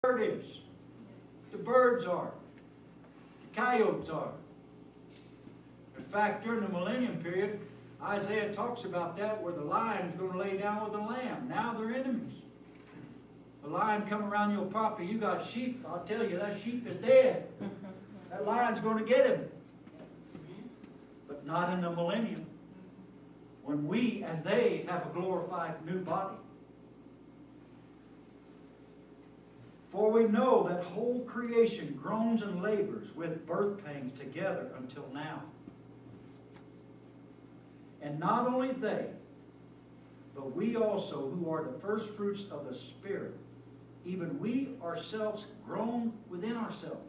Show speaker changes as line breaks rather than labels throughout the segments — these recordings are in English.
bird is. The birds are. The coyotes are. In fact, during the millennium period, Isaiah talks about that, where the lion's going to lay down with the lamb. Now they're enemies. The lion come around your property, you got sheep, I'll tell you, that sheep is dead. That lion's going to get him. But not in the millennium, when we and they have a glorified new body. For we know that whole creation groans and labors with birth pangs together until now. And not only they, but we also, who are the first fruits of the Spirit, even we ourselves groan within ourselves,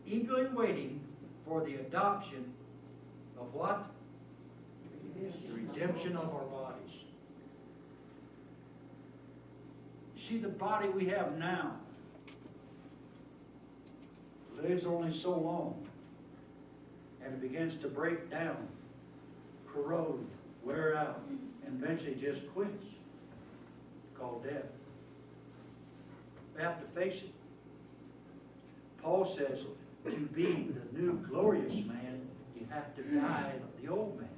eagerly waiting for the adoption of what? The redemption of our bodies. You see, the body we have now lives only so long, and it begins to break down, corrode, wear out, and eventually just quits. It's called death. We have to face it. Paul says, to be the new glorious man, you have to die the old man.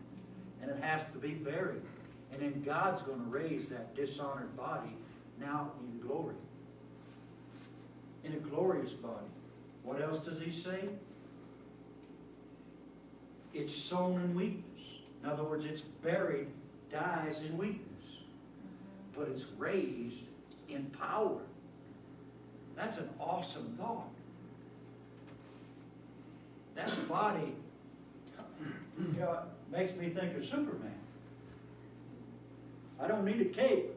And it has to be buried. And then God's going to raise that dishonored body now in glory. In a glorious body. What else does he say? It's sown in weakness. In other words, it's buried, dies in weakness. But it's raised in power. That's an awesome thought. That body, makes me think of Superman. I don't need a cape,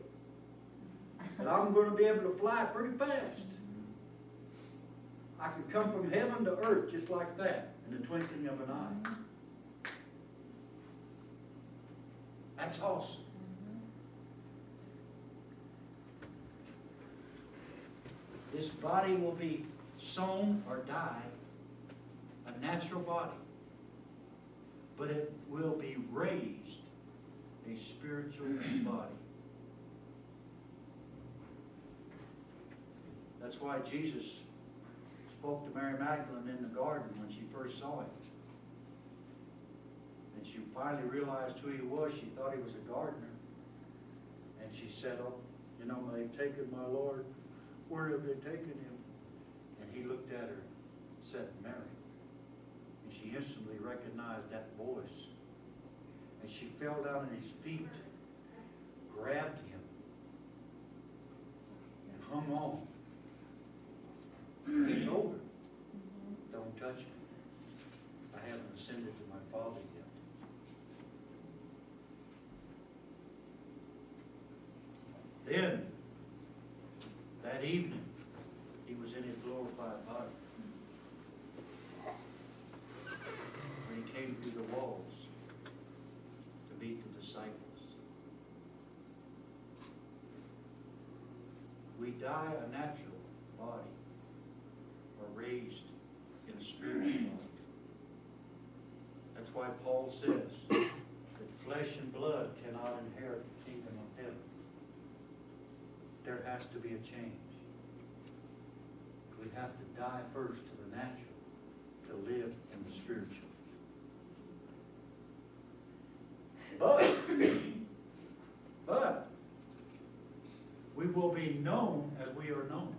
but I'm going to be able to fly pretty fast. I can come from heaven to earth just like that in the twinkling of an eye. That's awesome. This body will be sown or die, a natural body, but it will be raised a spiritual body. That's why Jesus spoke to Mary Magdalene in the garden when she first saw him. And she finally realized who he was. She thought he was a gardener. And she said, oh, they've taken my Lord. Where have they taken him? And he looked at her and said, Mary. And she instantly recognized that voice. And she fell down at his feet, grabbed him, and hung on. He told her, don't touch me. I haven't ascended to my Father yet. Then, that evening, he was in his glorified body. When he came through the walls to meet the disciples. We die a natural body, or raised in a spiritual body. That's why Paul says that flesh and blood cannot inherit the kingdom of heaven. There has to be a change. We have to die first to the natural to live in the spiritual. But we will be known as we are known.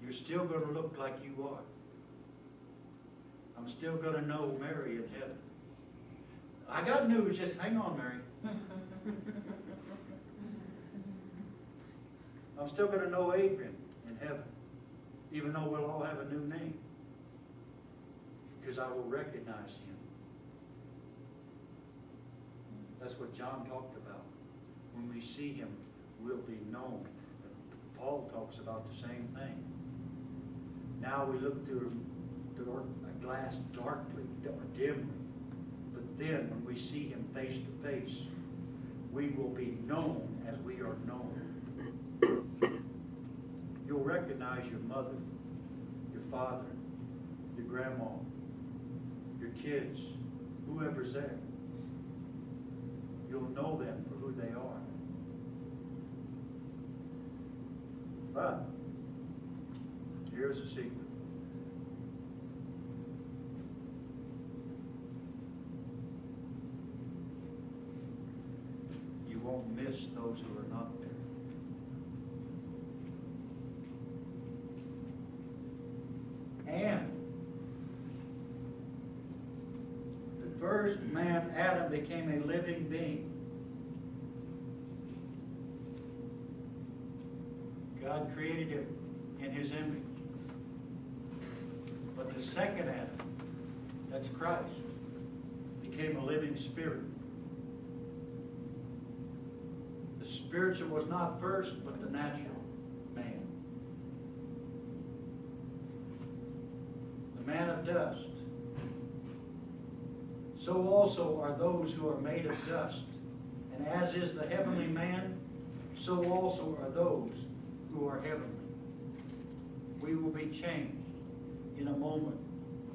You're still going to look like you are. I'm still going to know Mary in heaven. I got news, just hang on, Mary. I'm still going to know Adrian in heaven, even though we'll all have a new name, because I will recognize him. That's what John talked about. When we see him, we'll be known. Paul talks about the same thing. Now we look through a glass darkly or dimly, but then when we see him face to face, we will be known as we are known. You'll recognize your mother, your father, your grandma, your kids, whoever's there. You'll know them for who they are. But here's the secret. You won't miss those who are not there. And the first man, Adam, became a living being. God created him in His image. But the second Adam, that's Christ, became a living spirit. The spiritual was not first, but the natural man. The man of dust. So also are those who are made of dust. And as is the heavenly man, so also are those who are heavenly. We will be changed in a moment,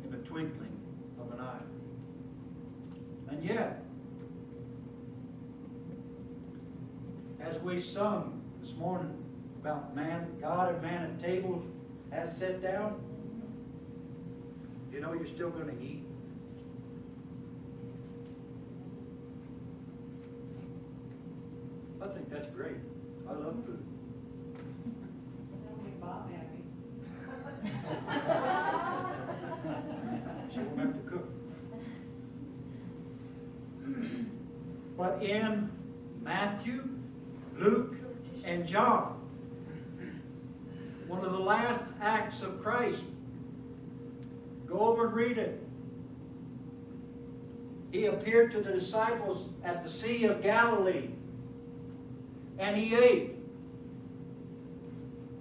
in a twinkling of an eye. And yet, as we sung this morning about man, God and man at tables has sat down, you know you're still going to eat. I think that's great. I love food.
That'll make Bob happy.
She won't have to cook. But in Matthew, Luke, and John, one of the last acts of Christ, go over and read it. He appeared to the disciples at the Sea of Galilee, and He ate.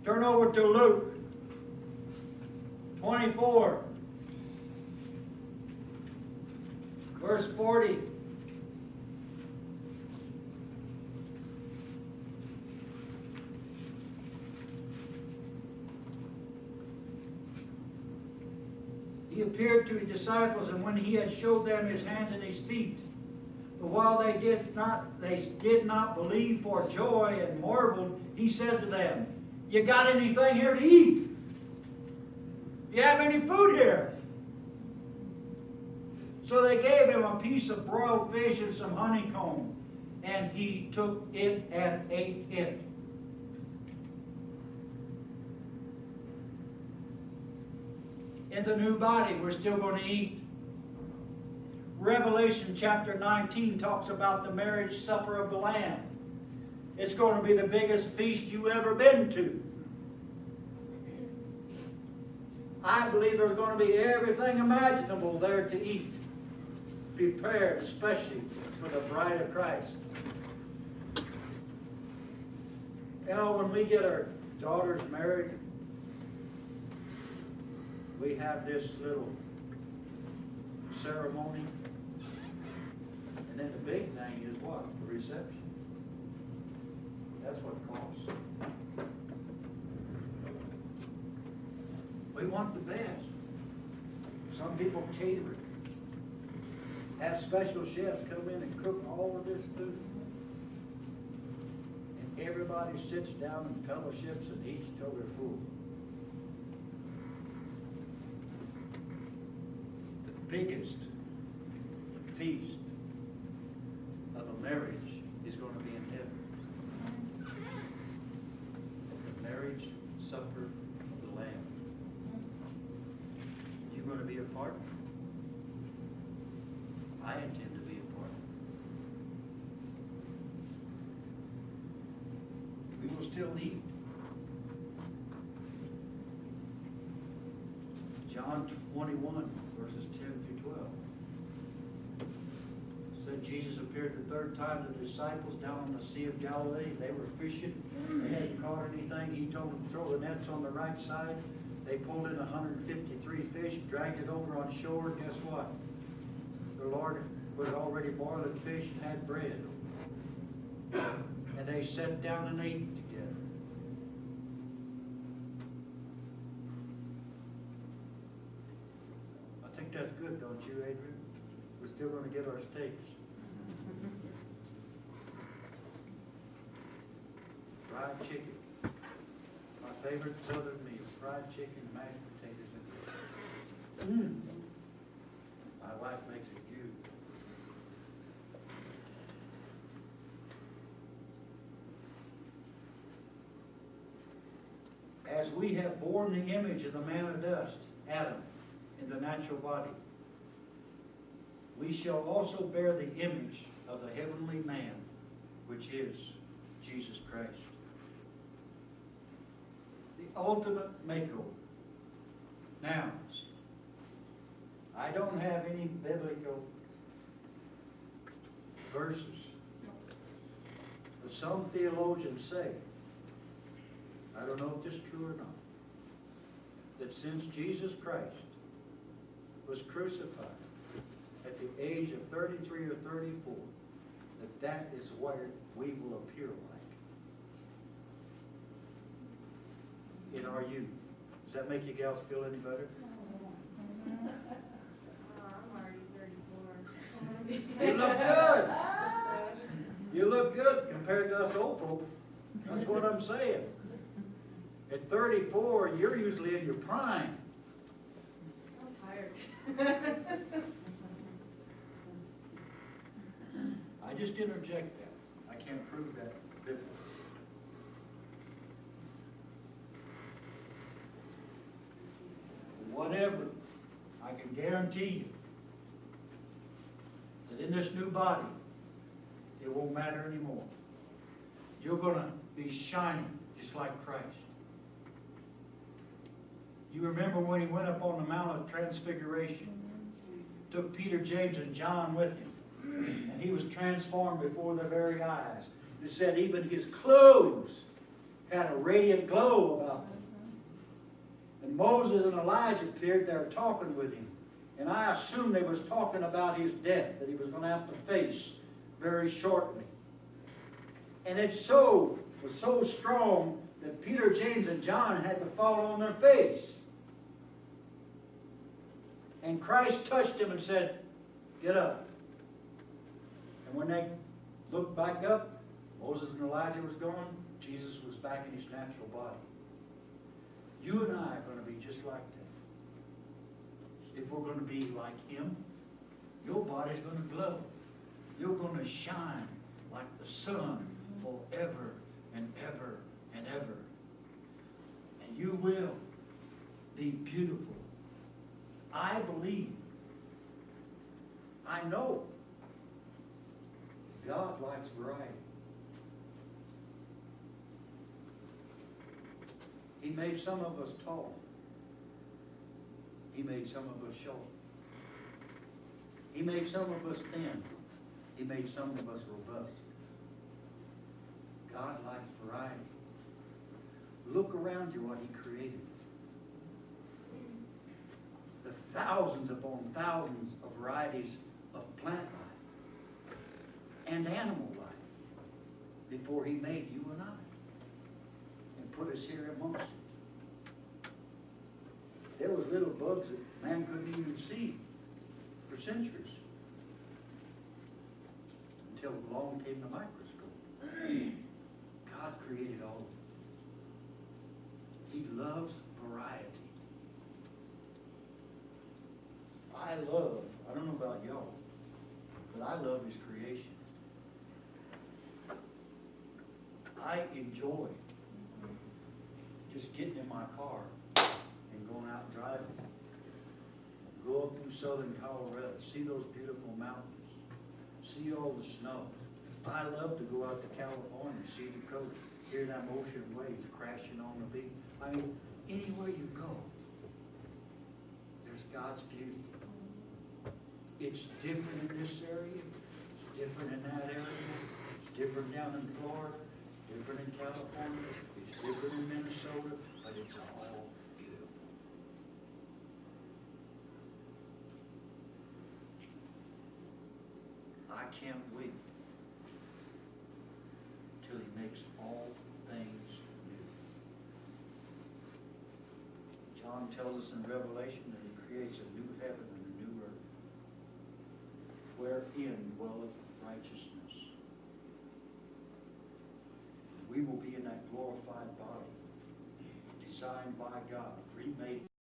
Turn over to Luke 24, verse 40. He appeared to His disciples, and when He had showed them His hands and His feet, but while they did not believe for joy and marveled, He said to them, "You got anything here to eat? Do you have any food here?" So they gave Him a piece of broiled fish and some honeycomb, and He took it and ate it. In the new body, we're still going to eat. Revelation chapter 19 talks about the marriage supper of the Lamb. It's going to be the biggest feast you ever been to. I believe there's going to be everything imaginable there to eat, prepared especially for the bride of Christ. You know, when we get our daughters married, we have this little ceremony. And then the big thing is what? The reception. That's what it costs. We want the best. Some people cater it. Have special chefs come in and cook all of this food. And everybody sits down and fellowships and eats till they're full. Biggest feast of a marriage is going to be in heaven. The marriage supper of the Lamb. You going to be a part? I intend to be a part. We will still eat. John 21, verses 10 through 12. Said Jesus appeared the third time to the disciples down on the Sea of Galilee. They were fishing. They hadn't caught anything. He told them to throw the nets on the right side. They pulled in 153 fish, dragged it over on shore. Guess what? The Lord was already boiling fish and had bread. And they sat down and ate together. I think that's good, don't you, Adrian? We're still going to get our steaks. Fried chicken. My favorite southern meal, fried chicken, mashed potatoes, and gravy. My wife makes it good. As we have borne the image of the man of dust, Adam, in the natural body, we shall also bear the image of the heavenly man, which is Jesus Christ. The ultimate makeover. Now, I don't have any biblical verses, but some theologians say, I don't know if this is true or not, that since Jesus Christ was crucified at the age of 33 or 34, that is what we will appear like in our youth. Does that make you gals feel any better?
I'm already 34.
You look good. You look good compared to us old folk. That's what I'm saying. At 34, you're usually in your prime.
I'm tired.
I just interject that. I can't prove that biblically. Whatever, I can guarantee you that in this new body, it won't matter anymore. You're going to be shining just like Christ. You remember when he went up on the Mount of Transfiguration, took Peter, James, and John with him, and he was transformed before their very eyes. It said even his clothes had a radiant glow about them. And Moses and Elijah appeared there talking with him. And I assume they was talking about his death that he was going to have to face very shortly. And it was so strong that Peter, James, and John had to fall on their face. And Christ touched him and said, get up. And when they looked back up, Moses and Elijah was gone. Jesus was back in his natural body. You and I are going to be just like that. If we're going to be like him, your body's going to glow. You're going to shine like the sun forever and ever and ever. And you will be beautiful. I believe, I know, God likes variety. He made some of us tall. He made some of us short. He made some of us thin. He made some of us robust. God likes variety. Look around you what he created. The thousands upon thousands of varieties of plant life and animal life before he made you and I and put us here amongst it. There was little bugs that man couldn't even see for centuries until along came the microscope. God created all of it. He loves variety. I don't know about y'all, but I love his creation. I enjoy just getting in my car and going out and driving. Go up through southern Colorado, see those beautiful mountains, see all the snow. I love to go out to California, see the coast, hear them ocean waves crashing on the beach. I mean, anywhere you go, there's God's beauty. It's different in this area, it's different in that area, it's different down in Florida, different in California, it's different in Minnesota, but it's all beautiful. I can't wait till he makes all things new. John tells us in Revelation that he creates a new heaven and a new earth, wherein dwelleth righteousness. We will be in that glorified body redesigned by God, remade